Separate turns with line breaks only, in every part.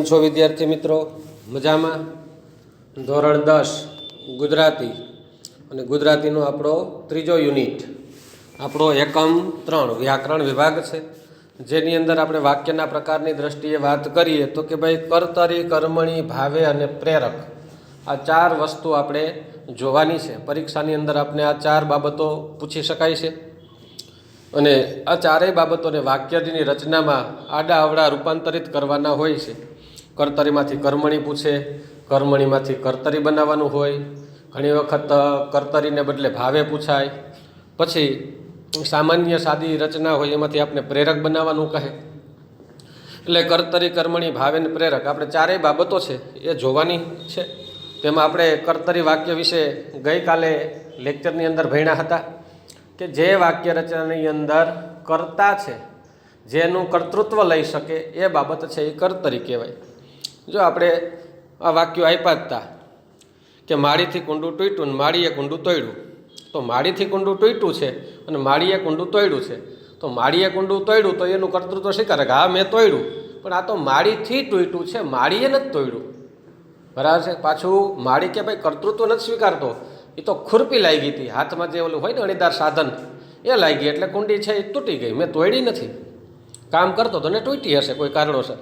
છો વિદ્યાર્થી મિત્રો? મજામાં? ધોરણ 10 ગુજરાતી અને ગુજરાતીનો આપણો ત્રીજો યુનિટ, આપણો એકમ 3 વ્યાકરણ વિભાગ છે, જેની અંદર આપણે વાક્યના પ્રકારની દ્રષ્ટિએ વાત કરીએ તો કે ભાઈ કર્તરી, કર્મણી, ભાવે અને પ્રેરક, આ ચાર વસ્તુ આપણે જોવાની છે. પરીક્ષાની અંદર આપણે આ ચાર બાબતો પૂછી શકાય છે અને આ ચારેય બાબતોને વાક્યની રચનામાં આડા અવડા રૂપાંતરિત કરવાના હોય છે. કર્તરીમાંથી કર્મણી પૂછે, કર્મણીમાંથી કર્તરી બનાવવાનું હોય, ઘણી વખત કર્તરીને બદલે ભાવે પૂછાય, પછી સામાન્ય સાદી રચના હોય એમાંથી આપણે પ્રેરક બનાવવાનું કહે. એટલે કર્તરી, કર્મણી, ભાવે અને પ્રેરક આપણે ચારેય બાબતો છે એ જોવાની છે. તેમાં આપણે કર્તરી વાક્ય વિશે ગઈકાલે લેક્ચરની અંદર ભણ્યા હતા કે જે વાક્ય રચનાની અંદર કર્તા છે, જેનું કર્તૃત્વ લઈ શકે એ બાબત છે એ કર્તરી કહેવાય. જો આપણે આ વાક્યો આપ્યા હતા કે માળીથી કુંડું તૂટ્યું ને માળીએ કુંડું તોડ્યું, તો માળીથી કુંડું તૂટ્યું છે અને માળીએ કુંડું તોડ્યું છે, તો માળીએ કુંડું તોડ્યું તો એનું કર્તૃત્વ સ્વીકારે કે હા મેં તોડ્યું, પણ આ તો માળીથી તૂટ્યું છે, માળીએ નથી તોડ્યું. બરાબર છે. પાછું માળી કે ભાઈ કર્તૃત્વ નથી સ્વીકારતો, એ તો ખુરપી લાગી હતી, હાથમાં જે ઓલું હોય ને અણીદાર સાધન એ લાગી એટલે કુંડી છે એ તૂટી ગઈ, મેં તોડી નથી. કામ કરતો તો ને તૂટી હશે કોઈ કારણોસર.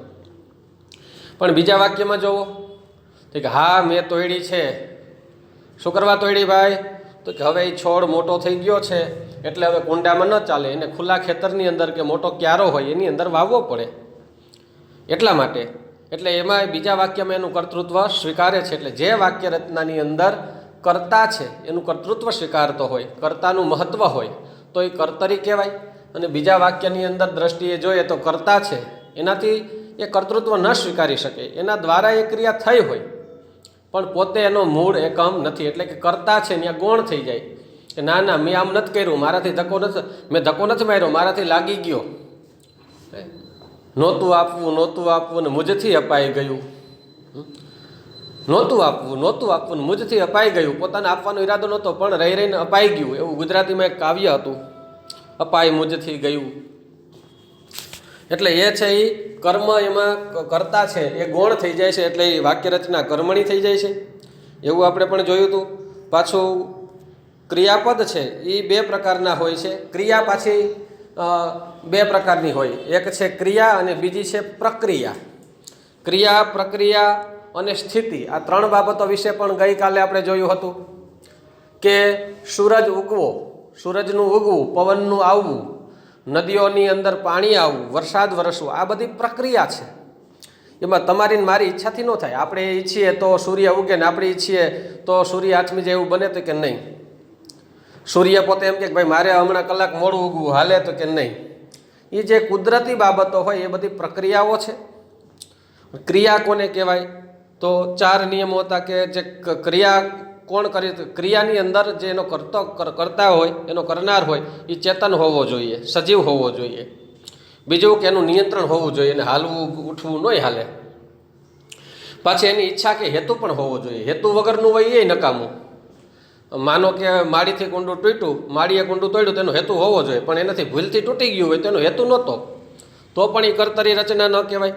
પણ બીજા વાક્યમાં જોવો તો કે હા મેં તોડી છે. શું કરવા તોડી ભાઈ? તો કે હવે એ છોડ મોટો થઈ ગયો છે એટલે હવે કુંડામાં ન ચાલે, એને ખુલ્લા ખેતરની અંદર કે મોટો ક્યારો હોય એની અંદર વાવવો પડે, એટલા માટે. એટલે એમાં બીજા વાક્યમાં એનું કર્તૃત્વ સ્વીકારે છે. એટલે જે વાક્ય રચનાની અંદર કર્તા છે એનું કર્તૃત્વ સ્વીકારતો હોય, કર્તાનું મહત્વ હોય, તો એ કર્તરી કહેવાય. અને બીજા વાક્યની અંદર દ્રષ્ટિએ જોઈએ તો કર્તા છે એનાથી એ કર્તૃત્વ ન સ્વીકારી શકે, એના દ્વારા એ ક્રિયા થઈ હોય પણ પોતે એનો મૂળ એકમ નથી, એટલે કે કર્તા છે ત્યાં ગૌણ થઈ જાય કે ના ના મેં આમ નથી કર્યું, મારાથી ધક્કો નથી, મેં ધક્કો નથી માર્યો, મારાથી લાગી ગયો, નહોતું આપવું ને મુજથી અપાઈ ગયું, નહોતું આપવું ને મુજથી અપાઈ ગયું. પોતાને આપવાનો ઈરાદો નહોતો પણ રહી રહીને અપાઈ ગયું, એવું ગુજરાતીમાં એક કાવ્ય હતું, અપાઈ મુજથી ગયું. એટલે એ છે એ કર્મ, એમાં કરતા છે એ ગૌણ થઈ જાય છે, એટલે એ વાક્ય રચના કર્મણી થઈ જાય છે. એવું આપણે પણ જોયું હતું. પાછું ક્રિયાપદ છે એ બે પ્રકારના હોય છે. ક્રિયા પાછી બે પ્રકારની હોય, એક છે ક્રિયા અને બીજી છે પ્રક્રિયા. ક્રિયા, પ્રક્રિયા અને સ્થિતિ, આ ત્રણ બાબતો વિશે પણ ગઈકાલે આપણે જોયું હતું કે સૂરજ ઉગવો, સૂરજનું ઉગવું, પવનનું આવવું, નદીઓની અંદર પાણી આવવું, વરસાદ વરસવો, આ બધી પ્રક્રિયા છે. એમાં તમારી ને મારી ઈચ્છાથી ન થાય. આપણે ઈચ્છીએ તો સૂર્ય ઉગે ને આપણે ઈચ્છીએ તો સૂર્ય આથમી જાય એવું બને તો કે નહીં. સૂર્ય પોતે એમ કે ભાઈ મારે હમણાં કલાક મોડું ઉગવું હાલે તો કે નહીં. એ જે કુદરતી બાબતો હોય એ બધી પ્રક્રિયાઓ છે. ક્રિયા કોને કહેવાય? તો ચાર નિયમો હતા કે જે ક્રિયા કોણ કરે, ક્રિયાની અંદર જે એનો કરતા હોય, એનો કરનાર હોય એ ચેતન હોવો જોઈએ, સજીવ હોવો જોઈએ. બીજું કે એનું નિયંત્રણ હોવું જોઈએ, એને હાલવું ઉઠવું નહીં હાલે. પાછી એની ઈચ્છા કે હેતુ પણ હોવો જોઈએ, હેતુ વગરનું હોય એ નકામું. માનો કે માળીથી કુંડું તૂટ્યું, માળીએ કુંડું તોડ્યું, તેનો હેતુ હોવો જોઈએ, પણ એનાથી ભૂલથી તૂટી ગયું હોય તેનો હેતુ નહોતો, તો પણ એ કર્તરી રચના ન કહેવાય.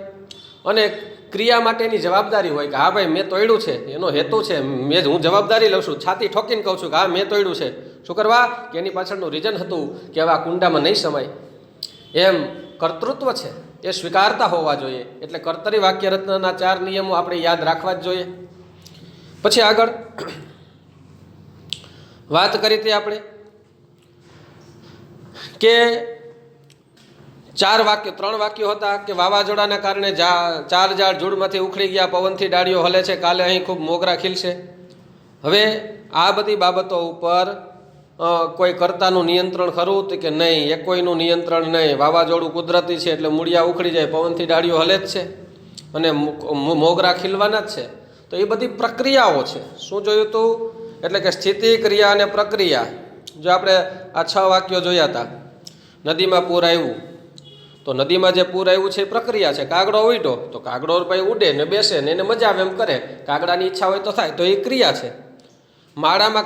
અને ક્રિયા માટેની જવાબદારી હોય કે હા ભાઈ મેં તોડ્યું છે, એનો હેતુ છે, હું જવાબદારી લઉં છું, છાતી ઠોકીને કહું છું કે હા મેં તોડ્યું છે. શું કરવા? કે એની પાછળનું રીઝન હતું કે હવે આ કુંડામાં નહીં સમાય. એમ કર્તૃત્વ છે એ સ્વીકારતા હોવા જોઈએ. એટલે કર્તરી વાક્ય રચનાના ચાર નિયમો આપણે યાદ રાખવા જ જોઈએ. પછી આગળ વાત કરી હતી આપણે કે ત્રણ વાક્યો હતા કે વાવાઝોડાના કારણે ચાર ઝાડ ઝૂડમાંથી ઉખડી ગયા, પવનથી ડાળીઓ હલે છે, કાલે અહીં ખૂબ મોગરા ખીલશે. હવે આ બધી બાબતો ઉપર કોઈ કર્તાનું નિયંત્રણ ખરું તો કે નહીં, એ કોઈનું નિયંત્રણ નહીં. વાવાઝોડું કુદરતી છે એટલે મૂળિયા ઉખડી જાય, પવનથી ડાળીઓ હલે જ છે અને મોગરા ખીલવાના જ છે. તો એ બધી પ્રક્રિયાઓ છે. શું જોયું હતું? એટલે કે સ્થિતિ, ક્રિયા અને પ્રક્રિયા. જો આપણે આ 6 વાક્યો જોયા હતા. નદીમાં પૂર આવ્યું, તો નદીમાં જે પૂર આવ્યું છે એ પ્રક્રિયા છે. કાગડો ઉડ્યો તો કાગડો ભાઈ ઉડે ને બેસે ને એને મજા આવે એમ કરે, કાગડાની ઈચ્છા હોય તો થાય, તો એ ક્રિયા છે. માળામાં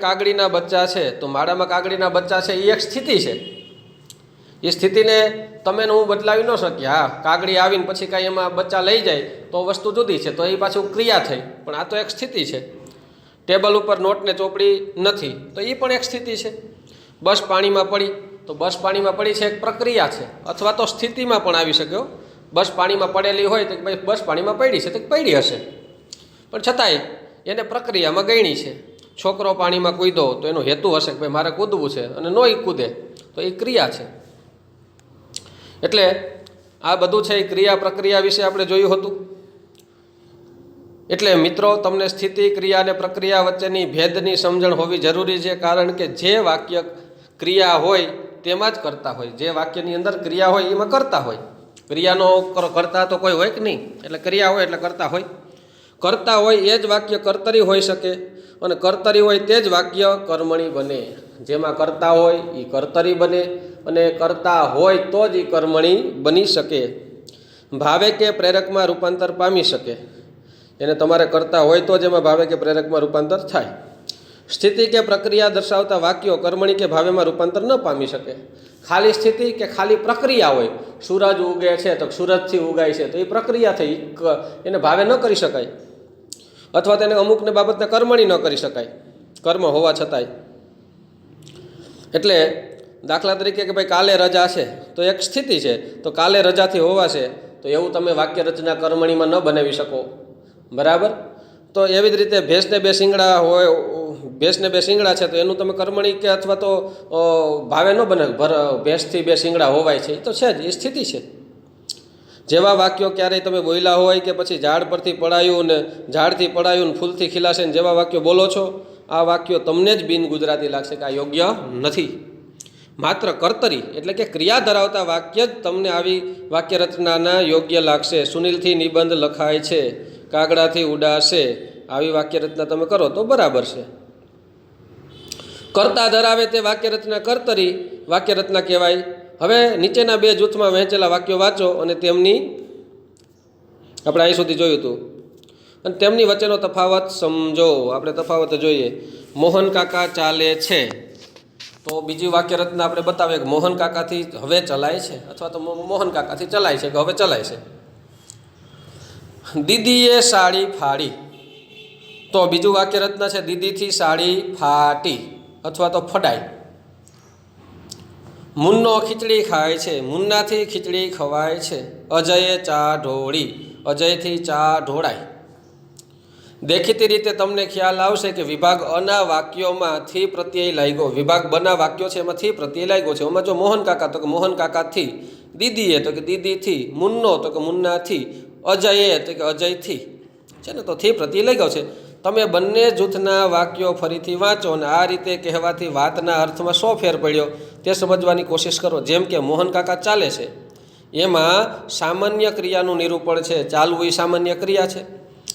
કાગડીના બચ્ચા છે, તો માળામાં કાગડીના બચ્ચા છે એ એક સ્થિતિ છે, એ સ્થિતિને તમે ને હું બદલાવી ન શકીએ. હા, કાગડી આવીને પછી કાંઈ એમાં બચ્ચા લઈ જાય તો વસ્તુ જુદી છે, તો એ પાછું ક્રિયા થઈ, પણ આ તો એક સ્થિતિ છે. ટેબલ ઉપર નોટ ને ચોપડી નથી તો એ પણ એક સ્થિતિ છે. બસ પાણીમાં પડી તો બસ પાણીમાં પડી છે, એક પ્રક્રિયા છે, અથવા તો સ્થિતિમાં પણ આવી શકે. બસ પાણીમાં પડેલી હોય તો ભાઈ બસ પાણીમાં પડી છે તો પડી હશે, પણ છતાંય એને પ્રક્રિયામાં ગણી છે. છોકરો પાણીમાં કૂદ્યો તો એનો હેતુ હશે કે ભાઈ મારે કૂદવું છે, અને નોય કૂદે તો એ ક્રિયા છે. એટલે આ બધું છે એ ક્રિયા પ્રક્રિયા વિશે આપણે જોયું હતું. એટલે મિત્રો, તમને સ્થિતિ, ક્રિયા અને પ્રક્રિયા વચ્ચેની ભેદની સમજણ હોવી જરૂરી છે, કારણ કે જે વાક્ય ક્રિયા હોય તેમાં જ કરતા હોય. જે વાક્યની અંદર ક્રિયા હોય એમાં કરતા હોય. ક્રિયાનો કરતા તો કોઈ હોય કે નહીં, એટલે ક્રિયા હોય એટલે કરતા હોય. કરતા હોય એ જ વાક્ય કર્તરી હોઈ શકે, અને કર્તરી હોય તે જ વાક્ય કર્મણી બને. જેમાં કરતા હોય એ કર્તરી બને, અને કરતા હોય તો જ એ કર્મણી બની શકે. ભાવે કે પ્રેરકમાં રૂપાંતર પામી શકે. એને તમારે કરતા હોય તો જ એમાં ભાવે કે પ્રેરકમાં રૂપાંતર થાય. સ્થિતિ કે પ્રક્રિયા દર્શાવતા વાક્યો કર્મણી કે ભાવેમાં રૂપાંતર ન પામી શકે. ખાલી સ્થિતિ કે ખાલી પ્રક્રિયા હોય, સૂરજ ઉગે છે તો સૂરજથી ઉગાય છે તો એ પ્રક્રિયા થઈ, એને ભાવે ન કરી શકાય, અથવા તેને અમુકને બાબતને કર્મણી ન કરી શકાય, કર્મ હોવા છતાંય. એટલે દાખલા તરીકે કે ભાઈ કાલે રજા છે તો એક સ્થિતિ છે, તો કાલે રજાથી હોવાશે તો એવું તમે વાક્ય રચના કર્મણીમાં ન બનાવી શકો. બરાબર? તો એવી જ રીતે ભેંસને બે શિંગડા હોય, ભેંસને બે શિંગડા છે તો એનું તમે કર્મણી કે અથવા તો ભાવે ન બને. ભેંસથી બે શિંગડા હોવાય છે એ તો છે જ, એ સ્થિતિ છે. જેવા વાક્યો ક્યારેય તમે બોલ્યા હોય કે પછી ઝાડ પરથી પડાયું ને ઝાડથી પડાયું ને ફૂલથી ખીલાશે ને જેવા વાક્યો બોલો છો, આ વાક્યો તમને જ બિન ગુજરાતી લાગશે કે આ યોગ્ય નથી. માત્ર કર્તરી એટલે કે ક્રિયા ધરાવતા વાક્ય જ તમને આવી વાક્ય રચનાના યોગ્ય લાગશે. સુનિલથી નિબંધ લખાય છે, કાગડાથી ઉડાશે, આવી વાક્ય રચના તમે કરો તો બરાબર છે. કર્તા ધરાવે તે વાક્ય રચના કર્તરી વાક્ય રચના કહેવાય. હવે નીચેના બે જૂથમાં વહેંચેલા વાક્યો વાંચો અને તેમની, આપણે અહીં સુધી જોયું હતું, અને તેમની વચ્ચેનો તફાવત સમજો. આપણે તફાવત જોઈએ. મોહન કાકા ચાલે છે, તો બીજી વાક્ય રચના આપણે બતાવીએ કે મોહન કાકાથી હવે ચલાય છે, અથવા તો મોહન કાકાથી ચલાય છે કે હવે ચલાય છે. દીદીએ સાડી ફાડી, તો બીજું વાક્ય રચના છે દીદીથી સાડી ફાટી અથવા તો ફડાય. મુન્નો ખીચડી ખાય છે, મુન્નાથી ખીચડી ખવાય છે. અજયે ચા ઢોળી, અજયથી ચા ઢોળાય. દેખીતી રીતે તમને ખ્યાલ આવશે કે વિભાગ અના વાક્યોમાંથી પ્રત્યય લાગ્યો, વિભાગ બના વાક્યો છે એમાંથી પ્રત્યય લાગ્યો છે. એમાં જો મોહન કાકા તો કે મોહન કાકાથી, દીદીએ તો કે દીદીથી, મુન્નો તો કે મુન્નાથી, અજયે તો કે અજયથી છે ને, તો થી પ્રત્યય લાગ્યો છે. તમે બંને જૂથના વાક્યો ફરીથી વાંચો અને આ રીતે કહેવાથી વાતના અર્થમાં શો ફેર પડ્યો તે સમજવાની કોશિશ કરો. જેમ કે મોહન કાકા ચાલે છે, એમાં સામાન્ય ક્રિયાનું નિરૂપણ છે, ચાલવું એ સામાન્ય ક્રિયા છે.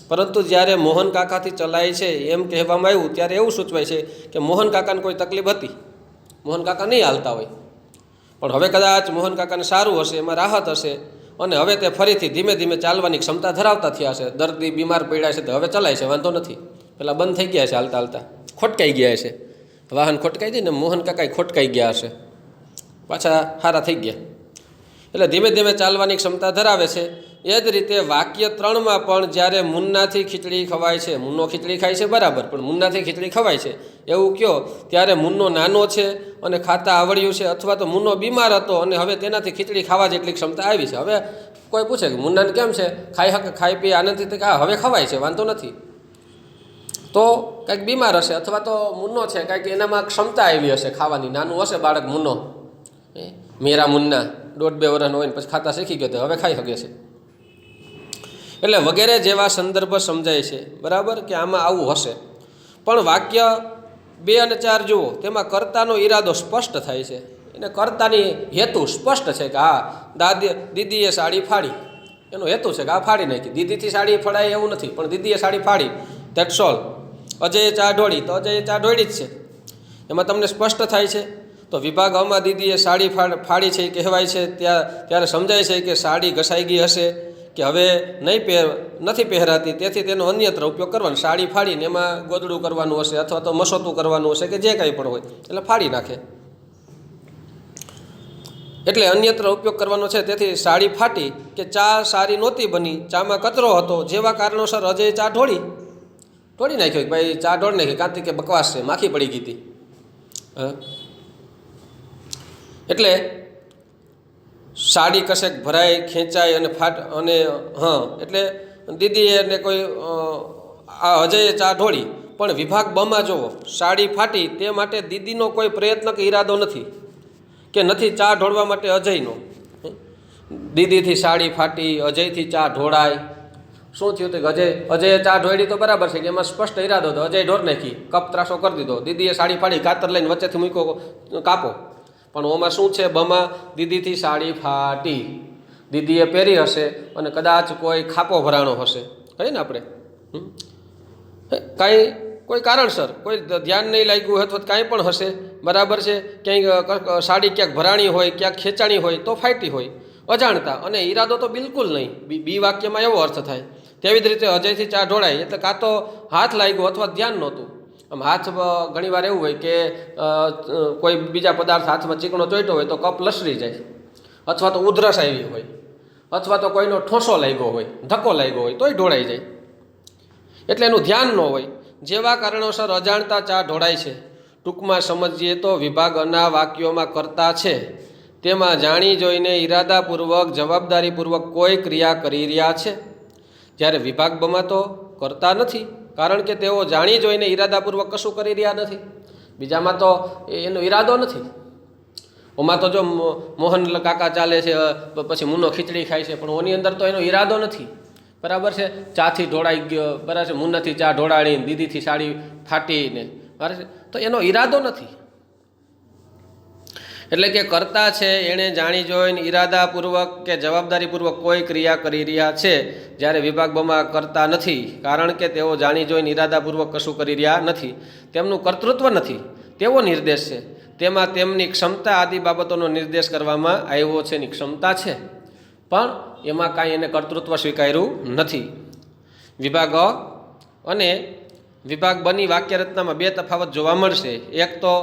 પરંતુ જ્યારે મોહન કાકાથી ચલાય છે એમ કહેવામાં આવ્યું ત્યારે એવું સૂચવાય છે કે મોહન કાકાને કોઈ તકલીફ હતી, મોહન કાકા નહીં હાલતા હોય, પણ હવે કદાચ મોહન કાકાને સારું હશે, એમાં રાહત હશે, અને હવે તે ફરીથી ધીમે ધીમે ચાલવાની ક્ષમતા ધરાવતા થયા છે. દર્દી બીમાર પડ્યા છે તો હવે ચલાય છે, વાંધો નથી. પેલા બંધ થઈ ગયા છે હાલતા હાલતા, ખોટકાઈ ગયા છે, વાહન ખોટકાઈ જાય ને, મોહન કાકા ખોટકાઈ ગયા હશે, પાછા સારા થઈ ગયા, એટલે ધીમે ધીમે ચાલવાની ક્ષમતા ધરાવે છે. એ જ રીતે વાક્ય 3માં પણ જ્યારે મુન્નાથી ખીચડી ખવાય છે, મુન્નો ખીચડી ખાય છે બરાબર, પણ મુન્નાથી ખીચડી ખવાય છે એવું કહો ત્યારે મુન્નો નાનો છે અને ખાતા આવડ્યું છે, અથવા તો મુન્નો બીમાર હતો અને હવે તેનાથી ખીચડી ખાવા જેટલી ક્ષમતા આવી છે. હવે કોઈ પૂછે કે મુન્નાને કેમ છે, ખાઈ શકે, ખાઈ પી આનંદથી, તો કે હવે ખવાય છે, વાંધો નથી. તો કંઈક બીમાર હશે, અથવા તો મુન્નો છે કંઈક એનામાં ક્ષમતા આવી હશે ખાવાની, નાનું હશે બાળક મુન્નો, મેરા મુન્ના 1.5-2 વર્ષનો હોય ને પછી ખાતા શીખી ગયો તો હવે ખાઈ શકે છે. એટલે વગેરે જેવા સંદર્ભ સમજાય છે, બરાબર, કે આમાં આવું હશે. પણ વાક્ય 2 અને 4 જુઓ, તેમાં કર્તાનો ઈરાદો સ્પષ્ટ થાય છે, એને કર્તાની હેતુ સ્પષ્ટ છે કે હા દીદીએ સાડી ફાડી, એનો હેતુ છે કે આ ફાડી નાખી. દીદીથી સાડી ફાડાય એવું નથી, પણ દીદીએ સાડી ફાડી, ધેટ્સ ઓલ. અજયે ચા ઢોળી, તો અજયે ચા ઢોળી જ છે, એમાં તમને સ્પષ્ટ થાય છે. તો વિભાગ અમાં દીદીએ સાડી ફાડી છે એ કહેવાય છે ત્યારે સમજાય છે કે સાડી ઘસાઈ ગઈ હશે, કે હવે નથી પહેરાતી, તેથી તેનો અન્યત્ર ઉપયોગ કરવાનો. સાડી ફાડીને એમાં ગોદડું કરવાનું હશે, અથવા તો મસોતું કરવાનું હશે, કે જે કાંઈ પણ હોય એટલે ફાડી નાખે. એટલે અન્યત્ર ઉપયોગ કરવાનો છે. તેથી સાડી ફાટી કે ચા સારી નહોતી બની, ચામાં કચરો હતો, જેવા કારણોસર અજયે ચા ઢોળી નાખ્યો કે ભાઈ ચા ઢોળી નાખી, કાંતિ કે બકવાસ છે, માખી પડી ગઈ હતી. એટલે સાડી કશેક ભરાય, ખેંચાય અને એટલે દીદીએ ને કોઈ આ અજયે ચા ઢોળી. પણ વિભાગ બમાં જુઓ, સાડી ફાટી તે માટે દીદીનો કોઈ પ્રયત્ન કે ઈરાદો નથી, કે નથી ચા ઢોળવા માટે અજયનો. દીદીથી સાડી ફાટી, અજયથી ચા ઢોળાય. શું થયું હતું કે અજયે ચા ઢોળી તો બરાબર છે, કે એમાં સ્પષ્ટ ઈરાદો હતો, અજય ઢોર નાખી, કપ ત્રાસો કરી દીધો. દીદીએ સાડી ફાડી, કાતર લઈને વચ્ચેથી મૂક્યો, કાપો. પણ ઓમાં શું છે, બમાં દીદીથી સાડી ફાટી, દીદીએ પહેરી હશે અને કદાચ કોઈ ખાપો ભરાણો હશે, કહીએ ને આપણે, કાંઈ કોઈ કારણસર કોઈ ધ્યાન નહીં લાગ્યું હોય અથવા કાંઈ પણ હશે, બરાબર છે. ક્યાંય સાડી ક્યાંક ભરાણી હોય, ક્યાંક ખેંચાણી હોય તો ફાટી હોય અજાણતા, અને ઈરાદો તો બિલકુલ નહીં. બી વાક્યમાં એવો અર્થ થાય. તેવી જ રીતે અજયથી ચા ઢોળાય એટલે કાં તો હાથ લાગ્યો અથવા ધ્યાન નહોતું. આમ હાથ ઘણી વાર એવું હોય કે કોઈ બીજા પદાર્થ હાથમાં ચીકણો ચોંટ્યો હોય તો કપ લસરી જાય, અથવા તો ઉધરસ આવી હોય, અથવા તો કોઈનો ઠોસો લાગ્યો હોય, ધક્કો લાગ્યો હોય તોય ઢોળાઈ જાય. એટલે એનું ધ્યાન ન હોય. જેવા કારણોસર અજાણતા ચા ઢોળાય છે. ટૂંકમાં સમજીએ તો વિભાગના વાક્યોમાં કર્તા છે, તેમાં જાણી જોઈને ઈરાદાપૂર્વક, જવાબદારીપૂર્વક કોઈ ક્રિયા કરી રહ્યા છે. જ્યારે વિભાગ બમાં તો કરતા નથી, કારણ કે તેઓ જાણી જોઈને ઈરાદાપૂર્વક કશું કરી રહ્યા નથી. બીજામાં તો એનો ઈરાદો નથી. ઓમાં તો જો મોહન કાકા ચાલે છે, પછી મુન્નો ખીચડી ખાય છે, પણ ઓની અંદર તો એનો ઈરાદો નથી, બરાબર છે. ચાથી ઢોળાઈ ગયો, બરાબર છે, મુન્નાથી ચા ઢોળાડીને દીદીથી સાડી ફાટીને, બરાબર છે, તો એનો ઈરાદો નથી. એટલે કે કર્તા છે એણે જાણી જોઈને ઈરાદાપૂર્વક કે જવાબદારીપૂર્વક કોઈ ક્રિયા કરી રહ્યા છે, જ્યારે વિભાગ બમાં કરતા નથી, કારણ કે તેઓ જાણી જોઈને ઈરાદાપૂર્વક કશું કરી રહ્યા નથી. તેમનું કર્તૃત્વ નથી, તેવો નિર્દેશ છે. તેમાં તેમની ક્ષમતા આદિ બાબતોનો નિર્દેશ કરવામાં આવ્યો છે. ની ક્ષમતા છે, પણ એમાં કાંઈ એને કર્તૃત્વ સ્વીકાર્યું નથી. વિભાગ અ અને વિભાગ બની વાક્યરચનામાં બે તફાવત જોવા મળશે. એક તો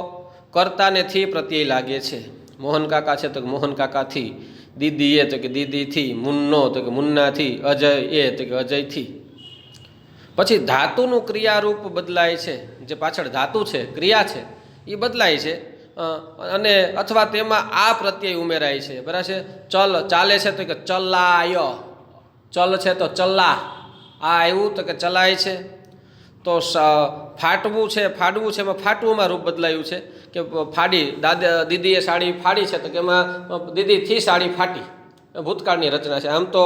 કર્તાને થી પ્રત્યય લાગે છે. મોહન કાકા છે તો કે મોહન કાકાથી, દીદી એ તો કે દીદીથી, મુન્નો તો કે મુન્નાથી, અજય એ તો કે અજયથી. પછી ધાતુનું ક્રિયારૂપ બદલાય છે. જે પાછળ ધાતુ છે, ક્રિયા છે, એ બદલાય છે, અને અથવા તેમાં આ પ્રત્યય ઉમેરાય છે, બરાબર છે. ચલ ચાલે છે તો કે ચલાય, ચલ છે તો ચલા, આ આવ્યું તો કે ચલાય છે. તો ફાટવું છે, ફાડવું છે, એમાં ફાટવુંમાં રૂપ બદલાયું છે, કે ફાડી, દીદીએ સાડી ફાડી છે તો કે એમાં દીદીથી સાડી ફાટી, ભૂતકાળની રચના છે. આમ તો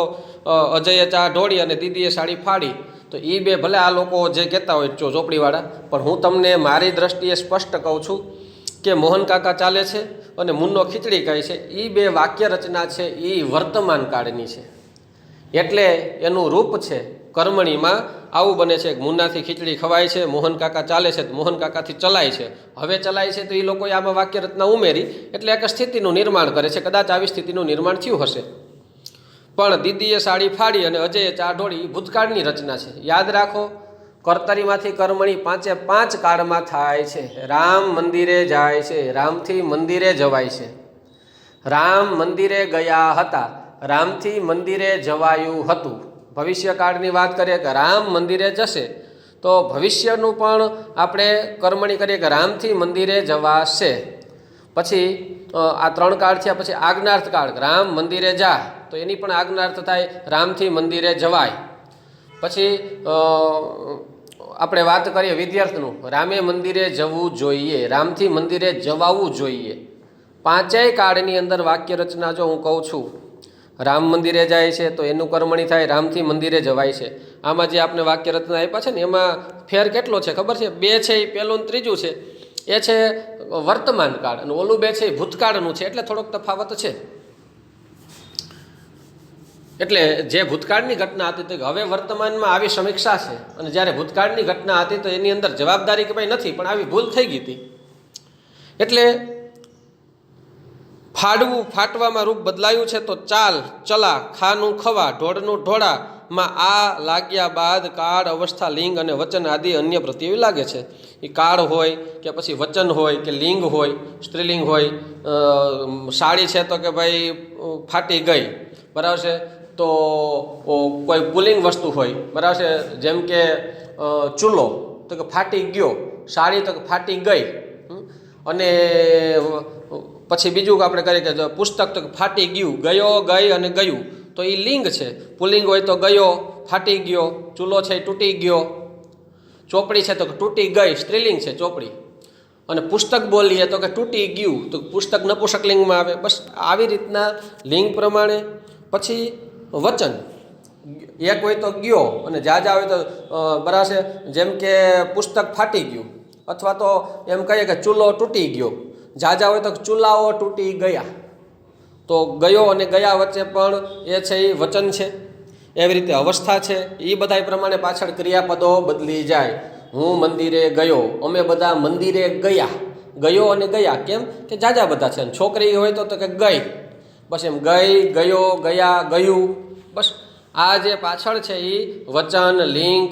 અજયે ચા ઢોળી અને દીદીએ સાડી ફાડી, તો એ બે ભલે આ લોકો જે કહેતા હોય ચોપડીવાળા, પણ હું તમને મારી દ્રષ્ટિએ સ્પષ્ટ કહું છું કે મોહન કાકા ચાલે છે અને મુન્નો ખીચડી ખાય છે, એ બે વાક્ય રચના છે એ વર્તમાન કાળની છે. એટલે એનું રૂપ છે કર્મણીમાં આવું બને છે કે મુન્નાથી ખીચડી ખવાય છે, મોહન કાકા ચાલે છે તો મોહન કાકાથી ચલાય છે. હવે ચલાય છે તો એ લોકોએ આમાં વાક્ય રચના ઉમેરી, એટલે એક સ્થિતિનું નિર્માણ કરે છે. કદાચ આવી સ્થિતિનું નિર્માણ થયું હશે. પણ દીદીએ સાડી ફાડી અને અજયે ચા ઢોળી, ભૂતકાળની રચના છે. યાદ રાખો, કર્તરીમાંથી કર્મણી 5 કાળમાં થાય છે. રામ મંદિરે જાય છે, રામથી મંદિરે જવાય છે. રામ મંદિરે ગયા હતા, રામથી મંદિરે જવાયું હતું. ભવિષ્યકાળની વાત કરીએ કે રામ મંદિરે જશે, તો ભવિષ્યનું પણ આપણે કર્મણી કરીએ કે રામથી મંદિરે જવાશે. પછી આ 3 કાળ થયા. પછી આજ્ઞાર્થ કાળ, રામ મંદિરે જાય તો એની પણ આજ્ઞાર્થ થાય, રામથી મંદિરે જવાય. પછી આપણે વાત કરીએ વિદ્યાર્થનું, રામે મંદિરે જવું જોઈએ, રામથી મંદિરે જવાવું જોઈએ. 5 કાળની અંદર વાક્ય રચના જો હું કહું છું, રામ મંદિરે જાય છે તો એનું કર્મણી થાય, રામથી મંદિરે જવાય છે. આમાં જે આપણે વાક્ય રચના આપ્યા છે ને, એમાં ફેર કેટલો છે ખબર છે? 2 છે એ પહેલું ને ત્રીજું છે એ છે વર્તમાન કાળ, અને ઓલું 2 છે એ ભૂતકાળનું છે, એટલે થોડોક તફાવત છે. એટલે જે ભૂતકાળની ઘટના હતી તો હવે વર્તમાનમાં આવી સમીક્ષા છે, અને જ્યારે ભૂતકાળની ઘટના હતી તો એની અંદર જવાબદારી કે ભાઈ નથી, પણ આવી ભૂલ થઈ ગઈ હતી. એટલે ફાડવું, ફાટવામાં રૂપ બદલાયું છે. તો ચાલ, ચલા, ખાનું ખવા, ઢોળનું ઢોળા માં આ લાગ્યા બાદ કાળ, અવસ્થા, લિંગ અને વચન આદિ અન્ય પ્રત્યય લાગે છે. એ કાળ હોય કે પછી વચન હોય કે લિંગ હોય, સ્ત્રીલિંગ હોય. સાડી છે તો કે ભાઈ ફાટી ગઈ, બરાબર છે. તો કોઈ પુલિંગ વસ્તુ હોય, બરાબર છે. જેમ કે ચૂલો તો કે ફાટી ગયો, સાડી તો કે ફાટી ગઈ. અને પછી બીજું આપણે કરીએ કે પુસ્તક તો કે ફાટી ગયું, ગયો, ગઈ અને ગયું. તો એ લિંગ છે. પુલિંગ હોય તો ગયો, ફાટી ગયો. ચૂલો છે એ તૂટી ગયો. ચોપડી છે તો કે તૂટી ગઈ, સ્ત્રીલિંગ છે ચોપડી. અને પુસ્તક બોલીએ તો કે તૂટી ગયું, તો પુસ્તક નપુંસકલિંગમાં આવે. બસ આવી રીતના લિંગ પ્રમાણે. પછી વચન, એક હોય તો ગયો અને જાજા હોય તો બરાબર છે. જેમ કે પુસ્તક ફાટી ગયું, અથવા તો એમ કહીએ કે ચૂલો તૂટી ગયો. જાજા હોય તો ચૂલાઓ તૂટી ગયા. તો ગયો અને ગયા વચ્ચે પણ એ છે એ વચન છે. એવી રીતે અવસ્થા છે, એ બધા પ્રમાણે પાછળ ક્રિયાપદો બદલી જાય. હું મંદિરે ગયો, અમે બધા મંદિરે ગયા. ગયો અને ગયા કેમ કે જાજા બધા છે. છોકરી હોય તો કે ગઈ, બસ એમ ગઈ, ગયો, ગયા, ગયું. બસ આ જે પાછળ છે એ વચન, લિંગ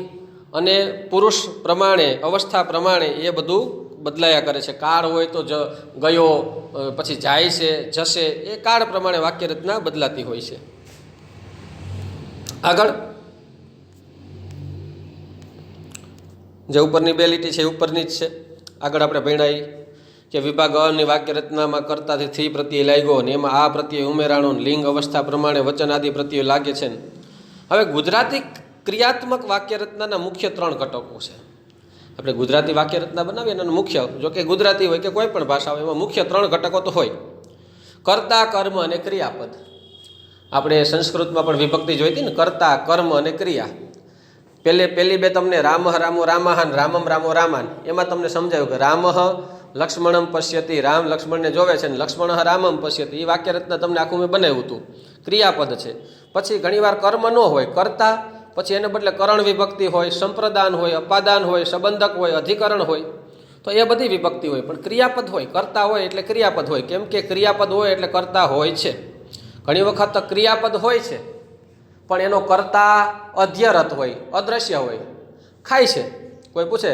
અને પુરુષ પ્રમાણે, અવસ્થા પ્રમાણે એ બધું બદલાયા કરે છે. કાળ હોય તો ગયો, પછી જાય છે, જશે. એ કાળ પ્રમાણે વાક્ય રચના બદલાતી હોય છે. આગળ જે ઉપરની બે લીટી છે એ ઉપરની જ છે. આગળ આપણે ભણાવી કે વિભાગ અની વાક્ય રચનામાં કર્તાથી થી પ્રત્યય લાગ્યો ને એમાં આ પ્રત્યય ઉમેરાણો, લિંગ અવસ્થા પ્રમાણે વચન આદિ પ્રત્યય લાગે છે. હવે ગુજરાતી ક્રિયાત્મક વાક્ય રચનાના મુખ્ય 3 ઘટકો છે. આપણે ગુજરાતી વાક્ય રચના બનાવીએ એનો મુખ્ય, જો કે ગુજરાતી હોય કે કોઈ પણ ભાષા હોય, એમાં મુખ્ય 3 ઘટકો તો હોય: કર્તા, કર્મ અને ક્રિયાપદ. આપણે સંસ્કૃતમાં પણ વિભક્તિ જોઈ હતી ને, કર્તા, કર્મ અને ક્રિયા. પહેલી બે તમને રામ રામો રામાહન, રામમ રામો રામાન, એમાં તમને સમજાયું કે રામ લક્ષ્મણમ પશ્યતિ, રામ લક્ષ્મણને જોવે છે, ને લક્ષ્મણ રામમ પશ્યતિ. એ વાક્ય રચના તમને આખું મેં બનાવ્યું હતું. ક્રિયાપદ છે. પછી ઘણીવાર કર્મ ન હોય, કર્તા, પછી એને બદલે કરણ વિભક્તિ હોય, સંપ્રદાન હોય, અપાદાન હોય, સંબંધક હોય, અધિકરણ હોય. તો એ બધી વિભક્તિ હોય. પણ ક્રિયાપદ હોય, કર્તા હોય એટલે ક્રિયાપદ હોય. કેમ કે ક્રિયાપદ હોય એટલે કર્તા હોય છે. ઘણી વખત ક્રિયાપદ હોય છે પણ એનો કર્તા અધ્યરત હોય, અદ્રશ્ય હોય, ખાય છે. કોઈ પૂછે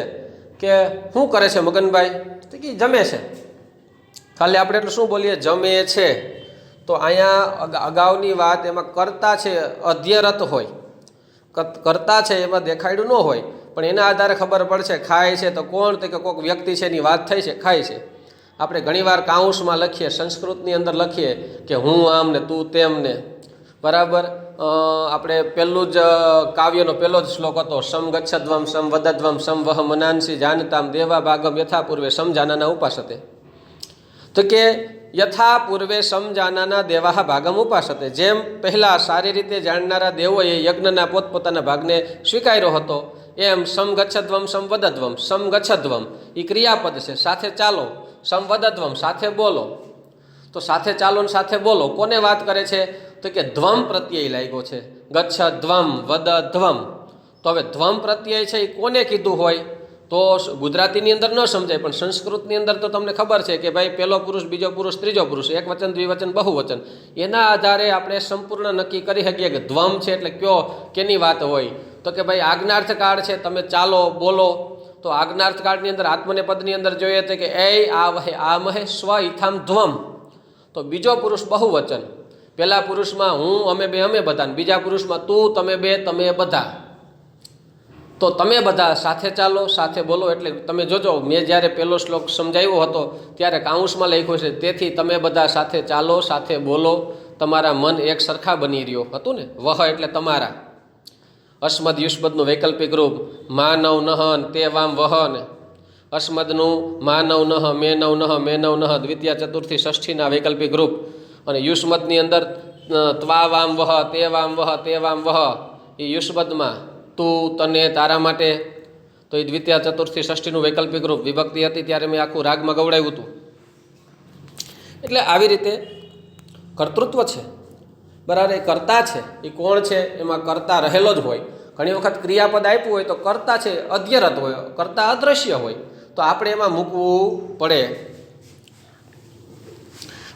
કે શું કરે છે મગનભાઈ, તો કે જમે છે. ખાલી આપણે એટલું શું બોલીએ, જમે છે. તો અહીંયા અગાઉની વાત એમાં કર્તા છે અધ્યરત હોય, કર્તા છે એમાં દેખાડ્યું ન હોય, પણ એના આધારે ખબર પડશે ખાય છે તો કોણ, તો કે કોઈક વ્યક્તિ છે એની વાત થઈ છે, ખાય છે. આપણે ઘણીવાર કાઉન્સમાં લખીએ, સંસ્કૃતની અંદર લખીએ કે હું આમ ને તું તેમ ને, બરાબર. આપણે પહેલું જ કાવ્યનો પહેલો જ શ્લોક હતો, સમ ગચ્છદ્વમ સમ વદદ્વમ સમ વહ મનાંસી જાનતામ દેવા ભાગમ યથા પૂર્વે સમ જાનાના ઉપાસતે. તો કે યથા પૂર્વે સમ જાનાના દેવાહ ભાગમ ઉપાસતે. જેમ પહેલાં સારી રીતે જાણનારા દેવોએ યજ્ઞના પોતપોતાના ભાગને સ્વીકાર્યો હતો, એમ સમ ગચ્છદ્વમ સમ વદદ્વમ. સમ ગચ્છદ્વમ એ ક્રિયાપદ છે, સાથે ચાલો. સમ વદદ્વમ સાથે બોલો. તો સાથે ચાલો ને સાથે બોલો કોને વાત કરે છે, તો કે ધ્વમ પ્રત્યય લાગ્યો છે. ગચ્છ ધ્વમ, વદ ધ્વમ. તો હવે ધ્વમ પ્રત્યય છે એ કોને કીધું હોય, તો ગુજરાતીની અંદર ન સમજાય, પણ સંસ્કૃતની અંદર તો તમને ખબર છે કે ભાઈ પહેલો પુરુષ, બીજો પુરુષ, ત્રીજો પુરુષ, એક વચન, દ્વિવચન, બહુવચન. એના આધારે આપણે સંપૂર્ણ નક્કી કરી શકીએ કે ધ્વમ છે એટલે કયો, કેની વાત હોય. તો કે ભાઈ આજ્ઞાર્થ કાળ છે, તમે ચાલો બોલો. તો આજ્ઞાર્થ કાળની અંદર આત્મનેપદની અંદર જોઈએ તો કે એ આ વહે આ મહે સ્વ ઇથામ ધ્વમ. તો બીજો પુરુષ બહુવચન. પહેલા પુરુષમાં હું, અમે બે, અમે બધા. બીજા પુરુષમાં તું, તમે બે, તમે બધા. તો તમે બધા સાથે ચાલો, સાથે બોલો. એટલે તમે જોજો, મેં જ્યારે પહેલો શ્લોક સમજાવ્યો હતો ત્યારે કાઉન્સમાં લખ્યું છે, તેથી તમે બધા સાથે ચાલો, સાથે બોલો, તમારા મન એક સરખા બની રહ્યો હતું ને. વહ એટલે તમારા. અસ્મદ યુષ્મદનું વૈકલ્પિક રૂપ માનવ નહન તે વામ વહન. અસ્મદનું માનવ નહ, મે નવ નહ, મે નવ નહ, દ્વિતીય ચતુર્થી ષષ્ઠીના વૈકલ્પિક રૂપ. અને યુષ્મદની અંદર ત્વા વામ વહ, તે વામ વહ, તે વામ વહ. એ યુષ્મદમાં તું, તને, તારા માટે. તો એ દ્વિતીય ચતુર્થી ષષ્ઠીનું વૈકલ્પિક રૂપ. વિભક્તિ હતી ત્યારે મેં આખું રાગમાં ગવડાવ્યું હતું. એટલે આવી રીતે કર્તૃત્વ છે, બરાબર. એ કર્તા છે એ કોણ છે, એમાં કર્તા રહેલો જ હોય. ઘણી વખત ક્રિયાપદ આપ્યું હોય તો કર્તા છે અધ્યરત હોય, કર્તા અદ્રશ્ય હોય. તો આપણે એમાં મૂકવું પડે.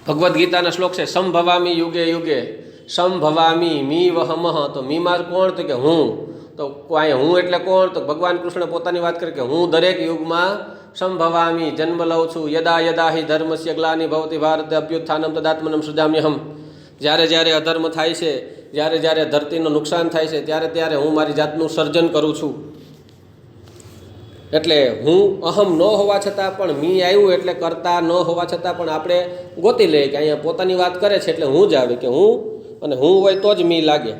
ભગવદ્ ગીતાનો શ્લોક છે, સંભવામી યુગે યુગે સંભવામી મી વહમહ, તો મીમાં કોણ? તો કે હું. તો અહીંયા હું એટલે કોણ? તો ભગવાન કૃષ્ણ પોતાની વાત કરે કે હું દરેક યુગમાં સંભવામી જન્મ લઉં છું. યદા યદા હિ ધર્મસ્ય ગ્લાનિ ભવતિ ભારત અભ્યુત્થાનમ તદાત્મનમ સૃજામ્યહમ. જ્યારે જ્યારે અધર્મ થાય છે, જ્યારે જ્યારે ધરતીનું નુકસાન થાય છે, ત્યારે ત્યારે હું મારી જાતનું સર્જન કરું છું. એટલે હું અહમ ન હોવા છતાં પણ મી આવ્યું એટલે કરતા ન હોવા છતાં પણ આપણે ગોતી લઈએ કે અહીંયા પોતાની વાત કરે છે એટલે હું જ આવે કે હું, અને હું હોય તો જ મી લાગે.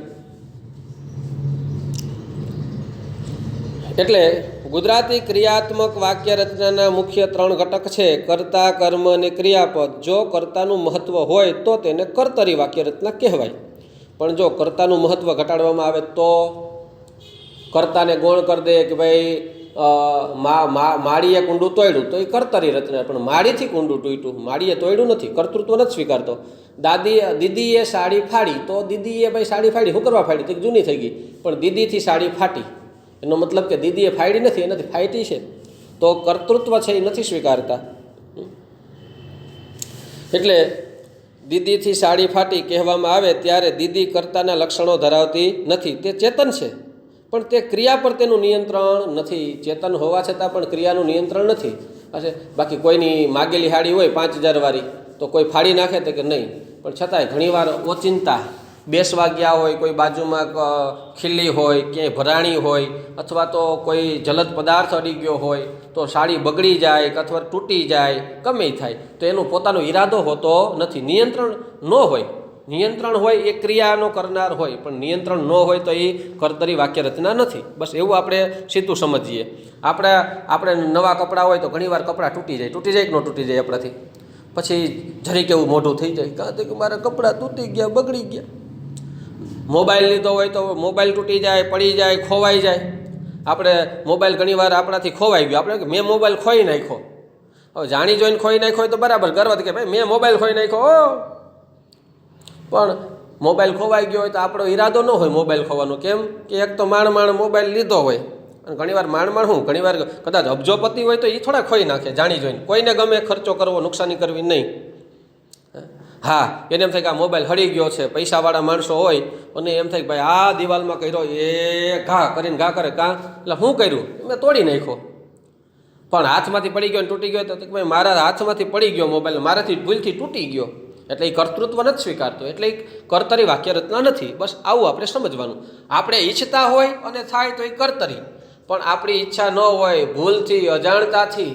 એટલે ગુજરાતી ક્રિયાત્મક વાક્ય રચનાના મુખ્ય 3 ઘટક છે: કર્તા, કર્મ અને ક્રિયાપદ. જો કર્તાનું મહત્ત્વ હોય તો તેને કર્તરી વાક્ય રચના કહેવાય. પણ જો કર્તાનું મહત્ત્વ ઘટાડવામાં આવે તો કર્તાને ગૌણ કરી દે કે ભાઈ માળીએ કુંડું તોડ્યું, તો એ કર્તરી રચના. પણ માળીથી કુંડું તૂટ્યું, માળીએ તોડ્યું નથી, કર્તૃત્વ નથી સ્વીકારતો. દીદીએ સાડી ફાડી, તો દીદીએ ભાઈ સાડી ફાડી, શું કરવા ફાડી? તો જૂની થઈ ગઈ. પણ દીદીથી સાડી ફાટી, એનો મતલબ કે દીદીએ ફાડી નથી, એનાથી ફાટી છે. તો કર્તૃત્વ છે એ નથી સ્વીકારતા. એટલે દીદીથી સાડી ફાટી કહેવામાં આવે ત્યારે દીદી કર્તાના લક્ષણો ધરાવતી નથી. તે ચેતન છે પણ તે ક્રિયા પર તેનું નિયંત્રણ નથી. ચેતન હોવા છતાં પણ ક્રિયાનું નિયંત્રણ નથી. બાકી કોઈની માગેલી હાડી હોય 5000 વાળી, તો કોઈ ફાડી નાખે તો કે નહીં, પણ છતાંય ઘણીવાર ઓચિંતા બેસવા ગયા હોય, કોઈ બાજુમાં ખીલ્લી હોય, ક્યાંય ભરાણી હોય, અથવા તો કોઈ જલદ પદાર્થ અડી ગયો હોય, તો સાડી બગડી જાય અથવા તૂટી જાય, ગમે થાય, તો એનો પોતાનો ઈરાદો હોતો નથી. નિયંત્રણ ન હોય. નિયંત્રણ હોય એ ક્રિયાનો કરનાર હોય, પણ નિયંત્રણ ન હોય તો એ કર્તરી વાક્ય રચના નથી. બસ એવું આપણે સીધું સમજીએ. આપણે નવા કપડાં હોય તો ઘણીવાર કપડાં તૂટી જાય કે ન તૂટી જાય આપણાથી, પછી જરીક એવું મોઢું થઈ જાય, કાં તો કે મારા કપડાં તૂટી ગયા, બગડી ગયા. મોબાઈલ લીધો હોય તો મોબાઈલ તૂટી જાય, પડી જાય, ખોવાઈ જાય. આપણે મોબાઈલ ઘણીવાર આપણાથી ખોવાઈ ગયો, આપણે મેં મોબાઈલ ખોઈ નાખ્યો. હવે જાણી જોઈને ખોઈ નાખ્યો હોય તો બરાબર, ગર્વથી કે ભાઈ મેં મોબાઈલ ખોઈ નાખ્યો. પણ મોબાઈલ ખોવાઈ ગયો હોય તો આપણો ઈરાદો ન હોય મોબાઈલ ખોવાનો. કેમ કે એક તો માણ મોબાઈલ લીધો હોય, અને ઘણીવાર માણ શું, ઘણીવાર કદાચ અબજોપતિ હોય તો એ થોડા ખોઈ નાખે જાણી જોઈને. કોઈને ગમે ખર્ચો કરવો, નુકસાની કરવી નહીં. હા, એને એમ થાય કે આ મોબાઈલ હળી ગયો છે. પૈસાવાળા માણસો હોય અને એમ થાય કે ભાઈ આ દિવાલમાં કર્યો, એ ઘા કરીને ઘા કરે, કાં એટલે શું કર્યું, મેં તોડી નાખ્યો. પણ હાથમાંથી પડી ગયો ને તૂટી ગયો તો ભાઈ મારા હાથમાંથી પડી ગયો મોબાઈલ, મારાથી ભૂલથી તૂટી ગયો. એટલે એ કર્તૃત્વ નથી સ્વીકારતો, એટલે એ કર્તરી વાક્ય રચના નથી. બસ આવું આપણે સમજવાનું. આપણે ઈચ્છતા હોય અને થાય તો એ કર્તરી, પણ આપણી ઈચ્છા ન હોય, ભૂલથી અજાણતાથી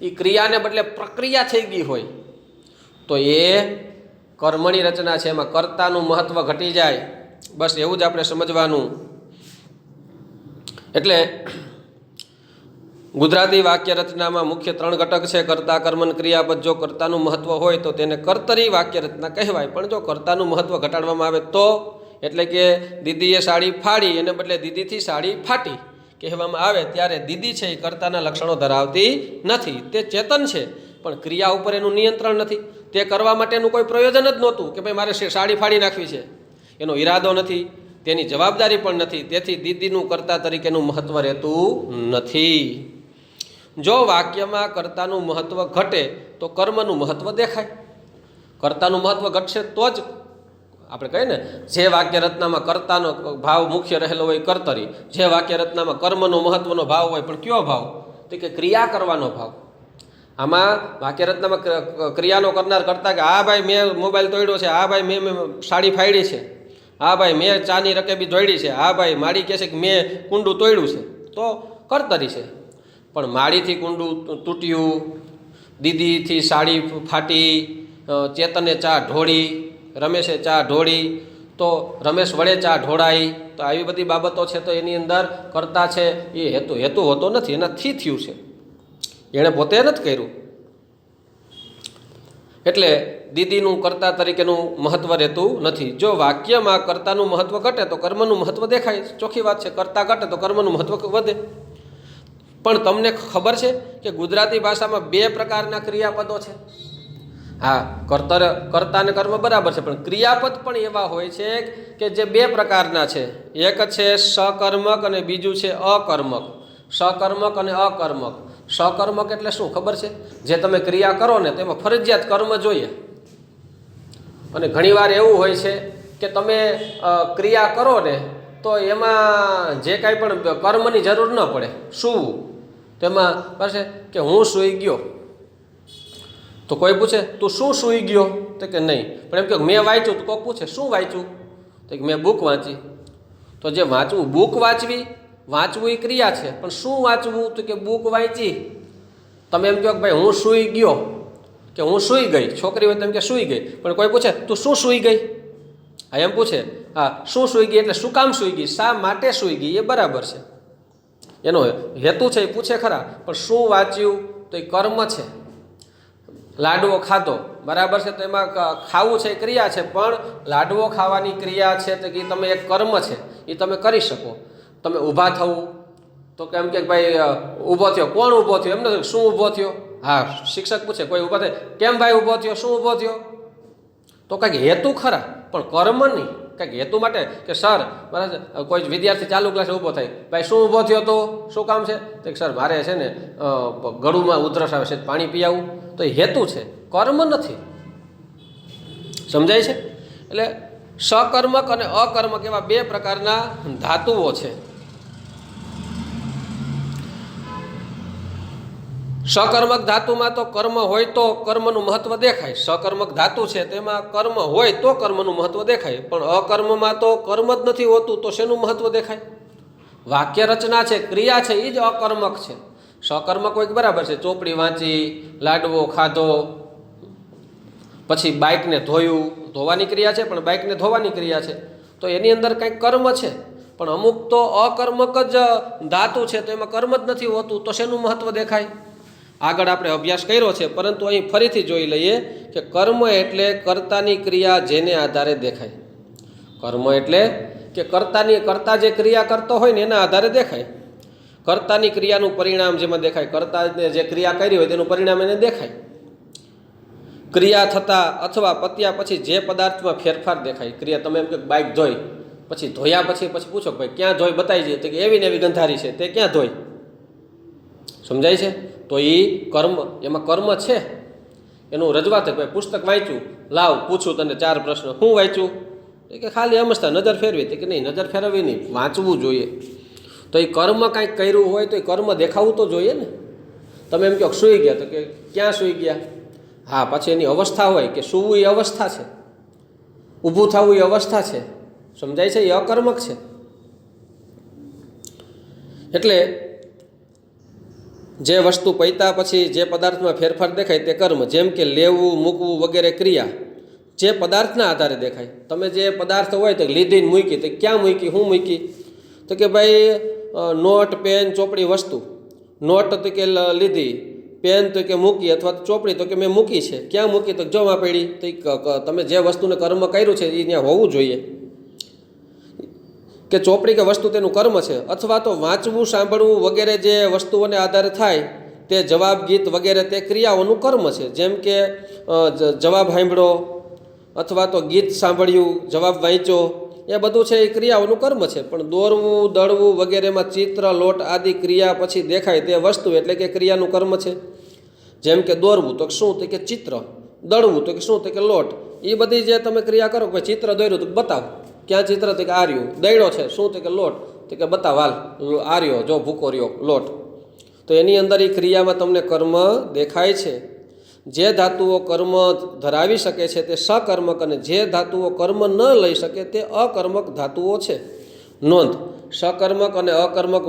એ ક્રિયાને બદલે પ્રક્રિયા થઈ ગઈ હોય તો એ કર્મની રચના છે. એમાં કર્તાનું મહત્ત્વ ઘટી જાય. બસ એવું જ આપણે સમજવાનું. એટલે ગુજરાતી વાક્ય રચનામાં મુખ્ય 3 ઘટક છે: કર્તા, કર્મ અને ક્રિયાપદ. જો કર્તાનું મહત્ત્વ હોય તો તેને કર્તરી વાક્ય રચના કહેવાય. પણ જો કર્તાનું મહત્ત્વ ઘટાડવામાં આવે તો, એટલે કે દીદીએ સાડી ફાડી એને બદલે દીદીથી સાડી ફાટી કહેવામાં આવે ત્યારે દીદી છે એ કર્તાના લક્ષણો ધરાવતી નથી. તે ચેતન છે પણ ક્રિયા ઉપર એનું નિયંત્રણ નથી. તે કરવા માટેનું કોઈ પ્રયોજન જ નહોતું કે ભાઈ મારે સાડી ફાડી નાખવી છે. એનો ઈરાદો નથી, તેની જવાબદારી પણ નથી. તેથી દીદીનું કર્તા તરીકેનું મહત્ત્વ રહેતું નથી. જો વાક્યમાં કર્તાનું મહત્ત્વ ઘટે તો કર્મનું મહત્ત્વ દેખાય. કર્તાનું મહત્ત્વ ઘટશે તો જ આપણે કહીએ ને, જે વાક્ય રચનામાં કર્તાનો ભાવ મુખ્ય રહેલો હોય કર્તરી, જે વાક્ય રચનામાં કર્મનો મહત્ત્વનો ભાવ હોય, પણ કયો ભાવ? તો કે ક્રિયા કરવાનો ભાવ. આમાં વાક્ય રચનામાં ક્રિયાનો કરનાર કરતા કે આ ભાઈ મેં મોબાઈલ તોડ્યો છે, આ ભાઈ મેં સાડી ફાડી છે, આ ભાઈ મેં ચાની રકેબી દોડી છે, આ ભાઈ માળી કહે છે કે મેં કુંડું તોડ્યું છે, તો કર્તરી છે. પણ માળીથી કુંડું તૂટ્યું, દીદીથી સાડી ફાટી, ચેતને ચા ઢોળી, રમેશે ચા ઢોળી, તો રમેશ વડે ચા ઢોળાઈ, તો આવી બધી બાબતો છે. તો એની અંદર કર્તા છે એ હેતુ હોતો નથી, એનાથી થયું છે, એણે પોતે નથી કર્યું. એટલે દીદીનું કર્તા તરીકેનું મહત્ત્વ રહેતું નથી. જો વાક્યમાં કર્તાનું મહત્ત્વ ઘટે તો કર્મનું મહત્ત્વ દેખાય. ચોખ્ખી વાત છે, કર્તા ઘટે તો કર્મનું મહત્ત્વ વધે. પણ તમને ખબર છે કે ગુજરાતી ભાષામાં 2 પ્રકારના ક્રિયાપદો છે. હા, કર્તા અને કર્મ બરાબર છે, પણ ક્રિયાપદ પણ એવા હોય છે કે જે 2 પ્રકારના છે. એક છે સકર્મક અને બીજું છે અકર્મક. સકર્મક અને અકર્મક. સકર્મક એટલે શું ખબર છે? જે તમે ક્રિયા કરો ને તેમાં ફરજિયાત કર્મ જોઈએ. અને ઘણીવાર એવું હોય છે કે તમે ક્રિયા કરો ને તો એમાં જે કાંઈ પણ કર્મની જરૂર ન પડે. સૂવું તેમાં પાસે કે હું સૂઈ ગયો, તો કોઈ પૂછે તું શું સૂઈ ગયો, તો કે નહીં, પણ એમ કે મેં વાંચ્યું, તો કોઈ પૂછે શું વાંચ્યું, તો કે મેં બુક વાંચી. તો જે વાંચવું, બુક વાંચવું એ ક્રિયા છે, પણ શું વાંચવું, તો કે બુક વાંચી. તમે એમ કહો કે ભાઈ હું સૂઈ ગયો, કે હું સૂઈ ગઈ, છોકરી હોય તેમ કે સૂઈ ગઈ, પણ કોઈ પૂછે તું શું સૂઈ ગઈ, હા એમ પૂછે, હા શું સૂઈ ગઈ એટલે શું કામ સૂઈ ગઈ, શા માટે સૂઈ ગઈ, એ બરાબર છે, એનો હેતુ છે એ પૂછે ખરા, પણ શું વાંચ્યું તો એ કર્મ છે. લાડવો ખાધો, બરાબર છે, તો એમાં ખાવું છે એ ક્રિયા છે, પણ લાડવો ખાવાની ક્રિયા છે તો કે તમે એક કર્મ છે એ તમે કરી શકો. તમે ઊભા થવું, તો કેમ કે ભાઈ ઊભો થયો, કોણ ઊભો થયો, એમ નથી શું ઊભો થયો, હા શિક્ષક પૂછે કોઈ ઊભા થાય, કેમ ભાઈ ઊભો થયો, શું ઊભો થયો, તો કંઈક હેતુ ખરા, પણ કર્મ નહીં. કંઈક હેતુ માટે કે સર બરાબર, કોઈ વિદ્યાર્થી ચાલુ ક્લાસે ઊભો થાય, ભાઈ શું ઊભો થયો, તો શું કામ છે, તો સર મારે છે ને ગળુમાં ઉધરસ આવે છે, પાણી પી આવું, તો એ હેતુ છે, કર્મ નથી. સમજાય છે? એટલે સકર્મક અને અકર્મક એવા બે પ્રકારના ધાતુઓ છે. સકર્મક ધાતુમાં તો કર્મ હોય તો કર્મનું મહત્વ દેખાય. સકર્મક ધાતુ છે તેમાં કર્મ હોય તો કર્મનું મહત્વ દેખાય, પણ અકર્મમાં તો કર્મ જ નથી હોતું, તો શેનું મહત્વ દેખાય? વાક્ય રચના છે, ક્રિયા છે, એ જ અકર્મક છે. સકર્મક હોય બરાબર છે, ચોપડી વાંચી, લાડવો ખાધો, પછી બાઇકને ધોવાની ક્રિયા છે, પણ બાઇકને ધોવાની ક્રિયા છે, તો એની અંદર કંઈક કર્મ છે. પણ અમુક તો અકર્મક જ ધાતુ છે, તો એમાં કર્મ જ નથી હોતું, તો શેનું મહત્વ દેખાય? આગળ આપણે અભ્યાસ કર્યો છે, પરંતુ અહીં ફરીથી જોઈ લઈએ કે કર્મ એટલે કર્તાની ક્રિયા જેને આધારે દેખાય. કર્મ એટલે કે કર્તા જે ક્રિયા કરતો હોય ને એના આધારે દેખાય. કર્તાની ક્રિયાનું પરિણામ જેમાં દેખાય, કર્તાને જે ક્રિયા કરી હોય તેનું પરિણામ એને દેખાય. ક્રિયા થતાં અથવા પત્યા પછી જે પદાર્થમાં ફેરફાર દેખાય. ક્રિયા તમે એમ કે બાઇક ધોઈ, પછી ધોયા પછી પૂછો ભાઈ ક્યાં ધોઈ, બતાવી જઈએ, તો કે એવી ને એવી ગંધારી છે, તે ક્યાં ધોઈ? સમજાય છે? તો એ કર્મ, એમાં કર્મ છે, એનું રજૂઆત. ભાઈ પુસ્તક વાંચ્યું, લાવ પૂછું તને 4 પ્રશ્ન, શું વાંચ્યું, તો કે ખાલી સમજતા નજર ફેરવી, તો કે નહીં નજર ફેરવવી નહીં, વાંચવું જોઈએ. તો એ કર્મ કાંઈક કર્યું હોય તો એ કર્મ દેખાવું તો જોઈએ ને. તમે એમ કહો સૂઈ ગયા, તો કે ક્યાં સૂઈ ગયા? હા પછી એની અવસ્થા હોય કે સૂવું એ અવસ્થા છે, ઊભું થવું એ અવસ્થા છે. સમજાય છે? એ અકર્મક છે. એટલે જે વસ્તુ પૈતા પછી જે પદાર્થમાં ફેરફાર દેખાય તે કર્મ. જેમ કે લેવું, મૂકવું વગેરે ક્રિયા જે પદાર્થના આધારે દેખાય. તમે જે પદાર્થ હોય તો લીધીને મૂકી, તો ક્યાં મૂકી, શું મૂકી, તો કે ભાઈ નોટ, પેન, ચોપડી વસ્તુ. નોટ તો કે લીધી, પેન તો કે મૂકી, અથવા ચોપડી તો કે મેં મૂકી છે, ક્યાં મૂકી, તો જોમાં પડી. તો તમે જે વસ્તુને કર્મ કર્યું છે એ ત્યાં હોવું જોઈએ. કે ચોપડી કે વસ્તુ તેનું કર્મ છે. અથવા તો વાંચવું, સાંભળવું વગેરે જે વસ્તુઓને આધારે થાય તે જવાબ, ગીત વગેરે તે ક્રિયાઓનું કર્મ છે. જેમ કે જવાબ સાંભળો, અથવા તો ગીત સાંભળ્યું, જવાબ વાંચ્યો, એ બધું છે એ ક્રિયાઓનું કર્મ છે. પણ દોરવું, દળવું વગેરેમાં ચિત્ર, લોટ આદિ ક્રિયા પછી દેખાય તે વસ્તુ એટલે કે ક્રિયાનું કર્મ છે. જેમ કે દોરવું તો શું, તો કે ચિત્ર, દળવું તો કે શું, તો કે લોટ. એ બધી જે તમે ક્રિયા કરો, કે ચિત્ર દોર્યું તો બતાવ, ક્યાં ચિત્ર, તો કે આર્યું. દળ્યો છે શું, તો કે લોટ, તો કે બતાવ હાલ આર્યો, જો ભૂકો રહ્યો લોટ. તો એની અંદર એ ક્રિયામાં તમને કર્મ દેખાય છે. જે ધાતુઓ કર્મ ધરાવી શકે છે તે સકર્મક, અને જે ધાતુઓ કર્મ ન લઈ શકે તે અકર્મક ધાતુઓ છે. નોંધ: સકર્મક અને અકર્મક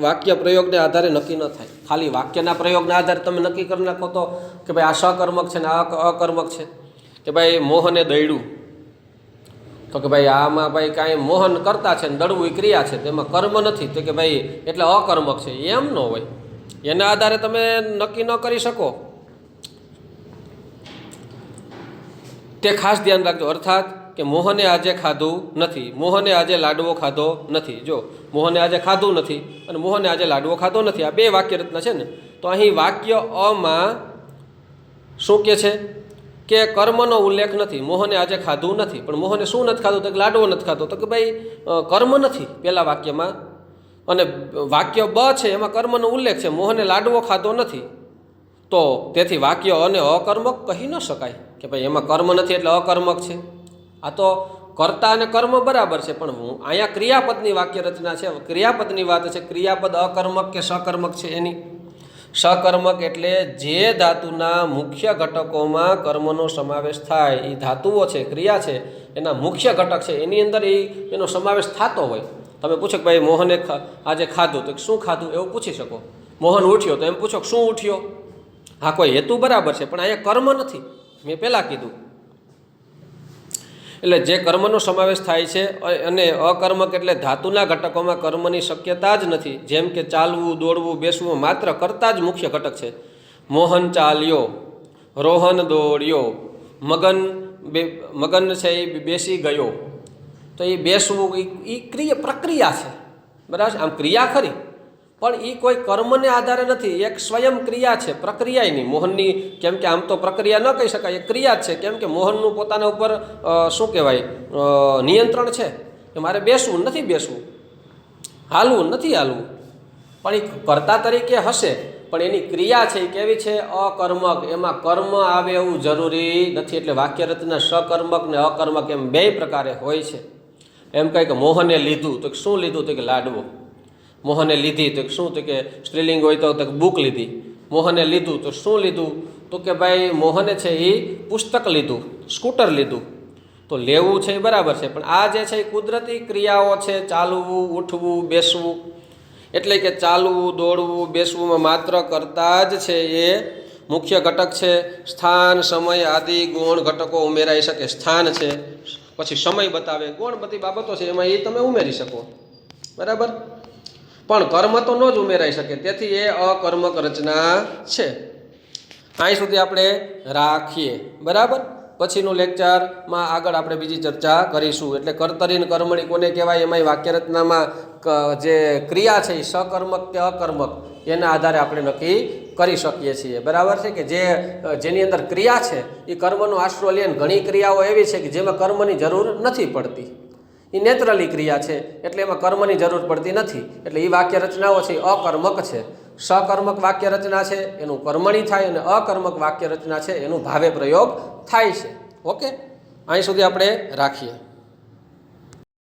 વાક્ય પ્રયોગને આધારે નક્કી ન થાય. ખાલી વાક્યના પ્રયોગના આધારે તમે નક્કી કરી નાખો તો કે ભાઈ આ સકર્મક છે ને આ અકર્મક છે. કે ભાઈ મોહને દળ્યું, તો કે ભાઈ આમાં ભાઈ કાંઈ મોહન કરતા છે ને દળવું એ ક્રિયા છે, તેમાં કર્મ નથી, તો કે ભાઈ એટલે અકર્મક છે. એમ ન હોય, એના આધારે તમે નક્કી ન કરી શકો. તે ખાસ ધ્યાન રાખજો. અર્થાત કે મોહને આજે ખાધું નથી, મોહને આજે લાડવો ખાધો નથી. જો મોહને આજે ખાધું નથી અને મોહને આજે લાડવો ખાધો નથી, આ બે વાક્ય રચના છે ને. તો અહીં વાક્ય અમાં શું કહે છે કે કર્મનો ઉલ્લેખ નથી. મોહને આજે ખાધું નથી, પણ મોહને શું નથી ખાધું, તો કે લાડવો નથી ખાધો, તો કે ભાઈ કર્મ નથી પહેલાં વાક્યમાં. અને વાક્ય બ છે એમાં કર્મનો ઉલ્લેખ છે, મોહને લાડવો ખાધો નથી. તો તેથી વાક્ય અને અકર્મક કહી ન શકાય કે ભાઈ એમાં કર્મ નથી એટલે અકર્મક છે. આ તો કર્તા અને કર્મ બરાબર છે, પણ અહીંયા ક્રિયાપદની વાક્ય રચના છે. ક્રિયાપદની વાત છે. ક્રિયાપદ અકર્મક કે સકર્મક છે એની. સકર્મક એટલે જે ધાતુના મુખ્ય ઘટકોમાં કર્મનો સમાવેશ થાય, એ ધાતુઓ છે, ક્રિયા છે, એના મુખ્ય ઘટક છે, એની અંદર એનો સમાવેશ થતો હોય. તમે પૂછો કે ભાઈ મોહને આજે ખાધું, તો શું ખાધું એવું પૂછી શકો. મોહન ઉઠ્યો તો એમ પૂછો કે શું ઉઠ્યો. હા, કોઈ હેતુ બરાબર છે, પણ અહીંયા કર્મ નથી. મેં પહેલાં કીધું એટલે જે કર્મનો સમાવેશ થાય છે. અને અકર્મક એટલે ધાતુના ઘટકોમાં કર્મની શક્યતા જ નથી. જેમ કે ચાલવું, દોડવું, બેસવું માત્ર કરતા જ મુખ્ય ઘટક છે. મોહન ચાલ્યો, રોહન દોડ્યો, મગન છે એ બેસી ગયો. તો એ બેસવું એ પ્રક્રિયા છે, બરાબર. આમ ક્રિયા ખરી, પણ એ કોઈ કર્મને આધારે નથી. એક સ્વયં ક્રિયા છે, પ્રક્રિયા નહીં. મોહનની કેમ કે આમ તો પ્રક્રિયા ન કહી શકાય, એ ક્રિયા જ છે. કેમ કે મોહનનું પોતાના ઉપર શું કહેવાય નિયંત્રણ છે કે મારે બેસવું નથી, બેસવું, હાલવું નથી, હાલવું. પણ એ કર્તા તરીકે હશે, પણ એની ક્રિયા છે એ કેવી છે? અકર્મક. એમાં કર્મ આવે એવું જરૂરી નથી. એટલે વાક્ય રચના સકર્મક ને અકર્મક એમ બે પ્રકારે હોય છે. એમ કહે કે મોહને લીધું, તો શું લીધું? તો કે લાડવો. મોહને લીધી તો શું? તો કે સ્ત્રીલિંગ હોય તો બુક લીધી. મોહને લીધું તો શું લીધું? તો કે ભાઈ મોહને છે એ પુસ્તક લીધું, સ્કૂટર લીધું. તો લેવું છે એ બરાબર છે, પણ આ જે છે એ કુદરતી ક્રિયાઓ છે. ચાલવું, ઉઠવું, બેસવું. એટલે કે ચાલવું, દોડવું, બેસવુંમાં માત્ર કરતા જ છે એ મુખ્ય ઘટક છે. સ્થાન, સમય આદિ ગુણ ઘટકો ઉમેરાઈ શકે. સ્થાન છે, પછી સમય બતાવે, ગુણ બધી બાબતો છે એમાં એ તમે ઉમેરી શકો, બરાબર. પણ કર્મ તો ન જ ઉમેરાઈ શકે. તેથી એ અકર્મક રચના છે. અહીં સુધી આપણે રાખીએ, બરાબર. પછીનું લેક્ચરમાં આગળ આપણે બીજી ચર્ચા કરીશું. એટલે કર્તરી ને કર્મણી કોને કહેવાય, એમાંય વાક્ય રચનામાં જે ક્રિયા છે એ સકર્મક કે અકર્મક એના આધારે આપણે નક્કી કરી શકીએ છીએ, બરાબર છે. કે જેની અંદર ક્રિયા છે એ કર્મનો આશરો લે. ઘણી ક્રિયાઓ એવી છે કે જેમાં કર્મની જરૂર નથી પડતી. એ નેચરલી ક્રિયા છે, એટલે એમાં કર્મની જરૂર પડતી નથી. એટલે એ વાક્ય રચનાઓ છે એ અકર્મક છે. સકર્મક વાક્ય રચના છે એનું કર્મણી થાય, અને અકર્મક વાક્ય રચના છે એનું ભાવે પ્રયોગ થાય છે. ઓકે, અહીં સુધી આપણે રાખીએ.